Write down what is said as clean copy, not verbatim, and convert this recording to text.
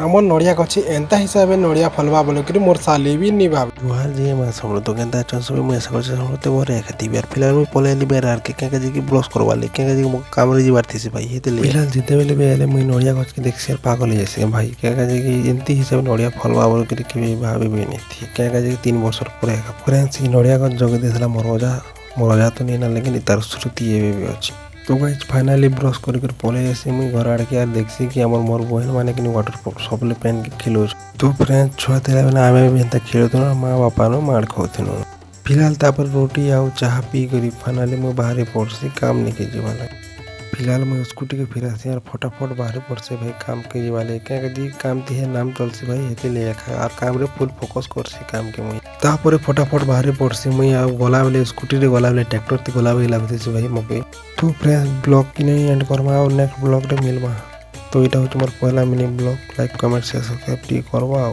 আমার নড়িয়া গছে এন্তা হিসাবে নড়িয়া ফলবা বলিকি মোর সালি বি নি ভাব जुहार जी मैं सब तो कहता है सब मैं ऐसा कर सब वो रे खाती यार फिलहाल मैं पले ली बेर आर के क्या जी की ब्लॉस करवा ली क्या जी काम रे जी बार थी से भाई ये ले फिलहाल जीते बेले बेले मैं नड़िया गछ के देख से पागल हो जैसे भाई क्या जी की एंती हिसाब नड़िया फलवा बोल के कि भाभी भी नहीं थी क्या जी 3 वर्ष पूरे फ्रेंड्स नड़िया गछ जगे देला मोर तो नहीं ना लेकिन तार श्रुति ये भी अच्छी तो गाइज फाइनाली ब्रश कर पलि आसी मुई घर आड़ के देखसी कि आमर मोर बहन मैंने कि वाटर सब पेन के खेल तो फ्रेंड्स छुआ थे आम भी एंता खेलुन माँ बापा नो माड़ खाऊन फिलहाल तापर रोटी आउ चाह पी कर फाइनाली मुझे बाहर पड़सी काम नहीं के जीवा लगे फिलहाल मैं स्कूटी के फिरासी और फटाफट बाहर पड़से भाई काम के जीवाले क्या जी काम ती है नाम चलसी भाई हेती ले और काम रे फुल फोकस करसी काम के मुई तापर फटाफट बाहर पड़सी मुई आ गला बेले स्कूटी रे गला बेले ट्रैक्टर ते गला बेले लागथि भाई मके तो फ्रेंड्स ब्लॉग की नहीं एंड करमा और नेक्स्ट ब्लॉग रे मिलबा तो इटा होच मोर पहला mini blog like comment share subscribe करवा।